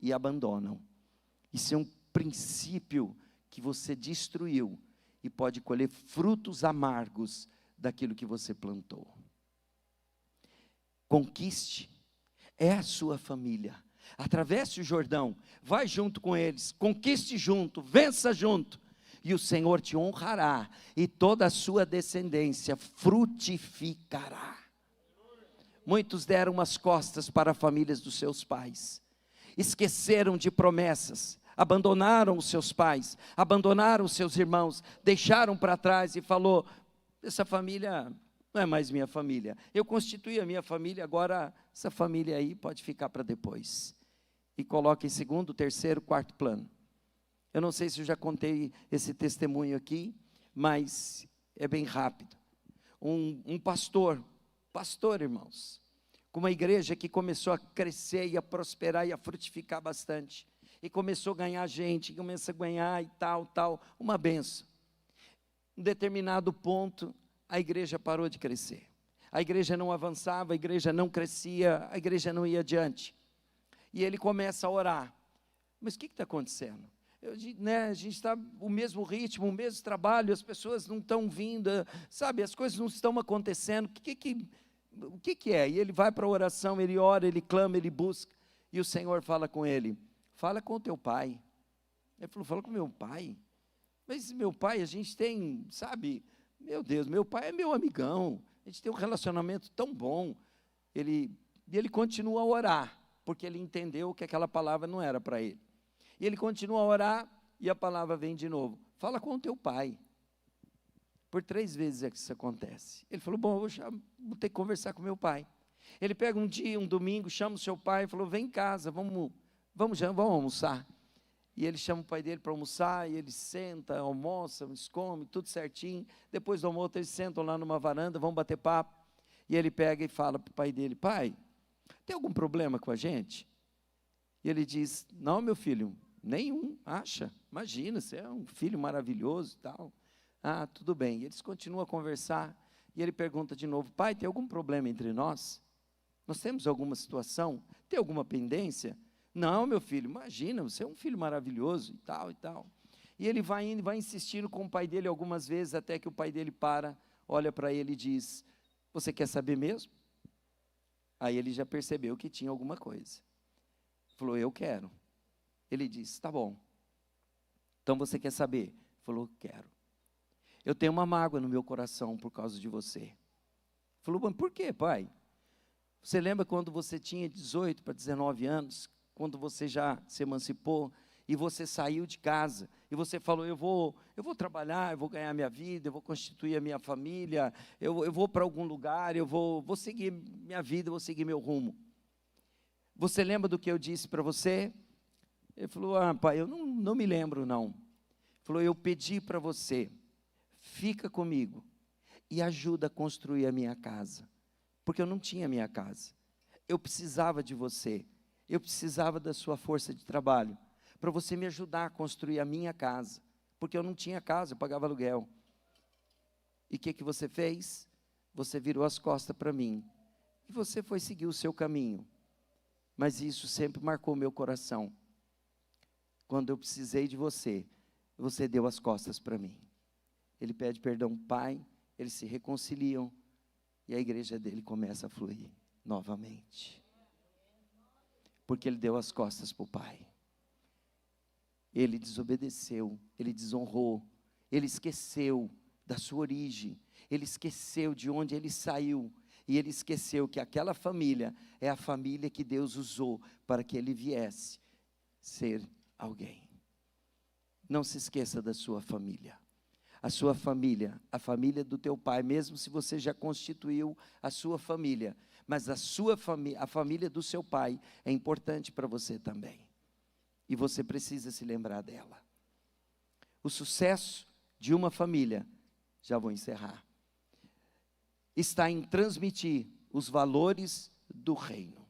[SPEAKER 1] e abandonam. Isso é um princípio que você destruiu, e pode colher frutos amargos daquilo que você plantou. Conquiste, é a sua família, atravesse o Jordão, vai junto com eles, conquiste junto, vença junto, e o Senhor te honrará, e toda a sua descendência frutificará. Muitos deram as costas para as famílias dos seus pais, esqueceram de promessas, abandonaram os seus pais, abandonaram os seus irmãos, deixaram para trás e falou: essa família não é mais minha família, eu constituí a minha família, agora essa família aí pode ficar para depois. E coloca em segundo, terceiro, quarto plano. Eu não sei se eu já contei esse testemunho aqui, mas é bem rápido. Um pastor, irmãos, com uma igreja que começou a crescer e a prosperar e a frutificar bastante, e começou a ganhar gente, começou a ganhar e tal, uma benção. Em determinado ponto, a igreja parou de crescer, a igreja não avançava, a igreja não crescia, a igreja não ia adiante, e ele começa a orar: mas o que está acontecendo? A gente está o mesmo ritmo, o mesmo trabalho, as pessoas não estão vindo, sabe, as coisas não estão acontecendo, o que é? E ele vai para a oração, ele ora, ele clama, ele busca, e o Senhor fala com ele: fala com o teu pai. Ele falou: fala com meu pai? Mas meu pai, a gente tem, sabe, meu Deus, meu pai é meu amigão, a gente tem um relacionamento tão bom. E ele continua a orar, porque ele entendeu que aquela palavra não era para ele. E ele continua a orar, e a palavra vem de novo: fala com o teu pai. Por 3 vezes é que isso acontece. Ele falou, bom, vou ter que conversar com meu pai. Ele pega um dia, um domingo, chama o seu pai e falou, vem em casa, vamos almoçar. E ele chama o pai dele para almoçar, e ele senta, almoça, eles comem, tudo certinho. Depois do almoço, eles sentam lá numa varanda, vão bater papo. E ele pega e fala para o pai dele, pai, tem algum problema com a gente? E ele diz, não, meu filho, nenhum, acha, imagina, você é um filho maravilhoso e tal. Ah, tudo bem. E eles continuam a conversar, e ele pergunta de novo, pai, tem algum problema entre nós? Nós temos alguma situação? Tem alguma pendência? Não, meu filho, imagina, você é um filho maravilhoso e tal e tal. E ele vai indo, vai insistindo com o pai dele algumas vezes, até que o pai dele para, olha para ele e diz, você quer saber mesmo? Aí ele já percebeu que tinha alguma coisa. Falou, eu quero. Ele disse, tá bom. Então você quer saber? Falou, quero. Eu tenho uma mágoa no meu coração por causa de você. Falou, mas por quê, pai? Você lembra quando você tinha 18 para 19 anos, quando você já se emancipou, e você saiu de casa, e você falou, eu vou trabalhar, eu vou ganhar minha vida, eu vou constituir a minha família, eu vou para algum lugar, eu vou seguir minha vida, eu vou seguir meu rumo. Você lembra do que eu disse para você? Ele falou, pai, eu não me lembro não. Ele falou, eu pedi para você, fica comigo, e ajuda a construir a minha casa, porque eu não tinha minha casa, eu precisava de você, eu precisava da sua força de trabalho, para você me ajudar a construir a minha casa, porque eu não tinha casa, eu pagava aluguel. E o que você fez? Você virou as costas para mim, e você foi seguir o seu caminho, mas isso sempre marcou meu coração. Quando eu precisei de você, você deu as costas para mim. Ele pede perdão ao pai, eles se reconciliam, e a igreja dele começa a fluir novamente. Porque ele deu as costas para o pai. Ele desobedeceu, ele desonrou, ele esqueceu da sua origem, ele esqueceu de onde ele saiu, e ele esqueceu que aquela família é a família que Deus usou para que ele viesse ser alguém. Não se esqueça da sua família. A sua família, a família do teu pai, mesmo se você já constituiu a sua família, mas a família do seu pai é importante para você também. E você precisa se lembrar dela. O sucesso de uma família, já vou encerrar, está em transmitir os valores do reino.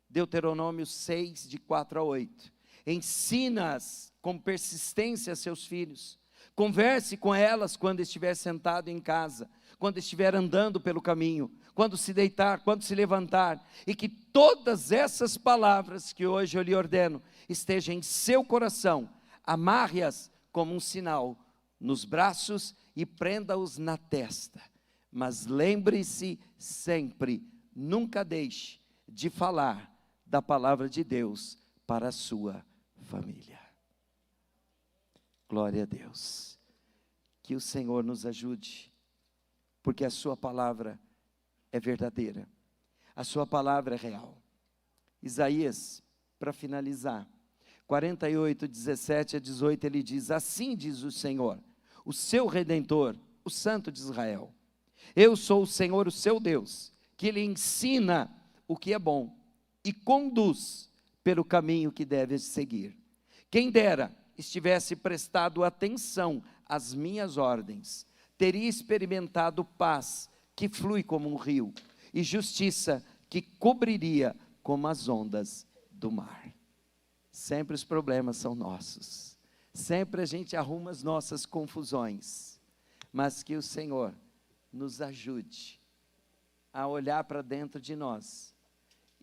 [SPEAKER 1] Deuteronômio 6, de 4 a 8. Ensina-as com persistência a seus filhos. Converse com elas quando estiver sentado em casa, quando estiver andando pelo caminho, quando se deitar, quando se levantar, e que todas essas palavras que hoje eu lhe ordeno estejam em seu coração. Amarre-as como um sinal nos braços e prenda-os na testa. Mas lembre-se sempre, nunca deixe de falar da palavra de Deus para a sua família. Glória a Deus. Que o Senhor nos ajude, porque a sua palavra é verdadeira, a sua palavra é real. Isaías, para finalizar, 48, 17 a 18, ele diz, assim diz o Senhor, o seu Redentor, o Santo de Israel, eu sou o Senhor, o seu Deus, que lhe ensina o que é bom, e conduz pelo caminho que deve seguir. Quem dera estivesse prestado atenção às minhas ordens, teria experimentado paz que flui como um rio, e justiça que cobriria como as ondas do mar. Sempre os problemas são nossos, sempre a gente arruma as nossas confusões, mas que o Senhor nos ajude a olhar para dentro de nós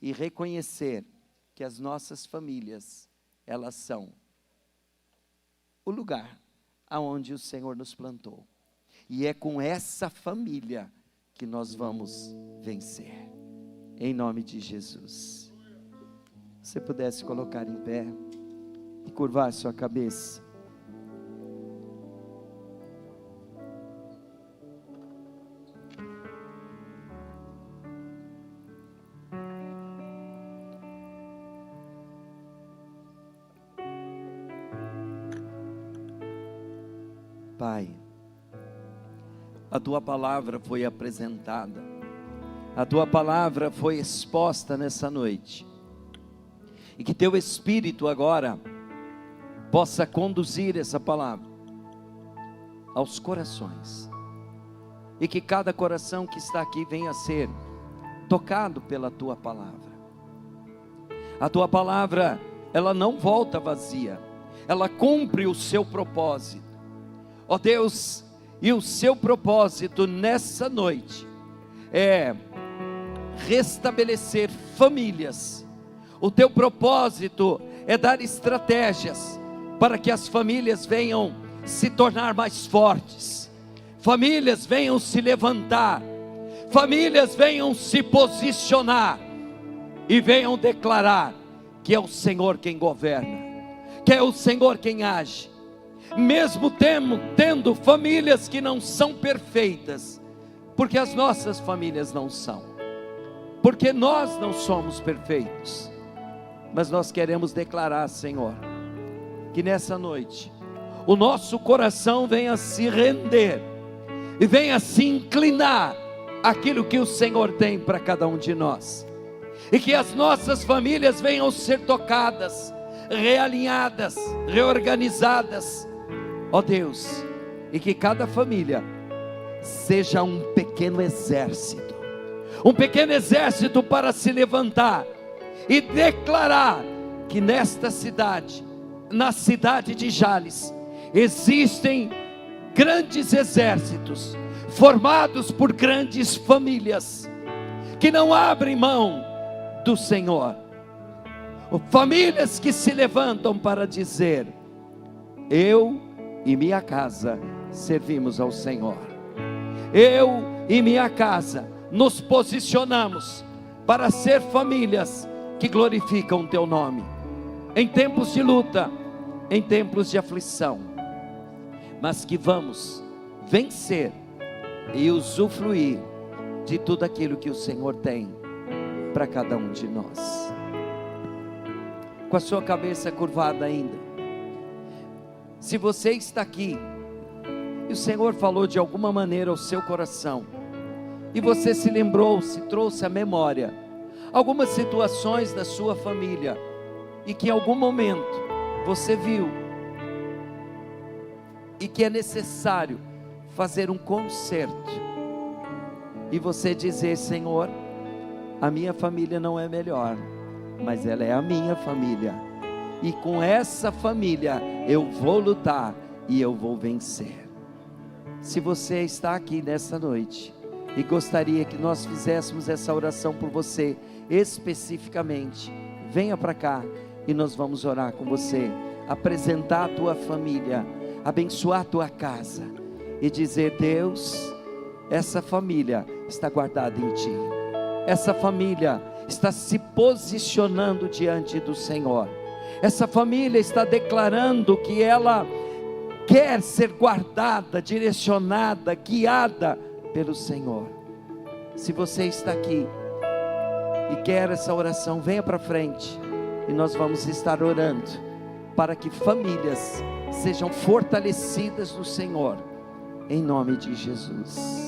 [SPEAKER 1] e reconhecer que as nossas famílias, elas são o lugar aonde o Senhor nos plantou, e é com essa família que nós vamos vencer, em nome de Jesus. Se você pudesse colocar em pé e curvar sua cabeça. Pai, a tua palavra foi apresentada, a tua palavra foi exposta nessa noite, e que teu Espírito agora possa conduzir essa palavra aos corações, e que cada coração que está aqui venha a ser tocado pela tua palavra. A tua palavra, ela não volta vazia, ela cumpre o seu propósito, ó Deus. E o seu propósito nessa noite é restabelecer famílias. O teu propósito é dar estratégias para que as famílias venham se tornar mais fortes, famílias venham se levantar, famílias venham se posicionar e venham declarar que é o Senhor quem governa, que é o Senhor quem age. Mesmo tendo famílias que não são perfeitas, porque as nossas famílias não são, porque nós não somos perfeitos, mas nós queremos declarar, Senhor, que nessa noite o nosso coração venha se render e venha se inclinar àquilo que o Senhor tem para cada um de nós, e que as nossas famílias venham ser tocadas, realinhadas, reorganizadas, ó Deus, e que cada família seja um pequeno exército para se levantar e declarar que nesta cidade, na cidade de Jales, existem grandes exércitos, formados por grandes famílias, que não abrem mão do Senhor, famílias que se levantam para dizer: eu e minha casa servimos ao Senhor, eu e minha casa nos posicionamos para ser famílias que glorificam o teu nome, em tempos de luta, em tempos de aflição, mas que vamos vencer e usufruir de tudo aquilo que o Senhor tem para cada um de nós. Com a sua cabeça curvada ainda, se você está aqui e o Senhor falou de alguma maneira ao seu coração, e você se lembrou, se trouxe à memória algumas situações da sua família, e que em algum momento você viu, e que é necessário fazer um conserto, e você dizer: Senhor, a minha família não é melhor, mas ela é a minha família, e com essa família eu vou lutar e eu vou vencer. Se você está aqui nessa noite e gostaria que nós fizéssemos essa oração por você especificamente, venha para cá e nós vamos orar com você, apresentar a tua família, abençoar a tua casa e dizer: Deus, essa família está guardada em ti, essa família está se posicionando diante do Senhor, essa família está declarando que ela quer ser guardada, direcionada, guiada pelo Senhor. Se você está aqui e quer essa oração, venha para frente e nós vamos estar orando para que famílias sejam fortalecidas no Senhor, em nome de Jesus.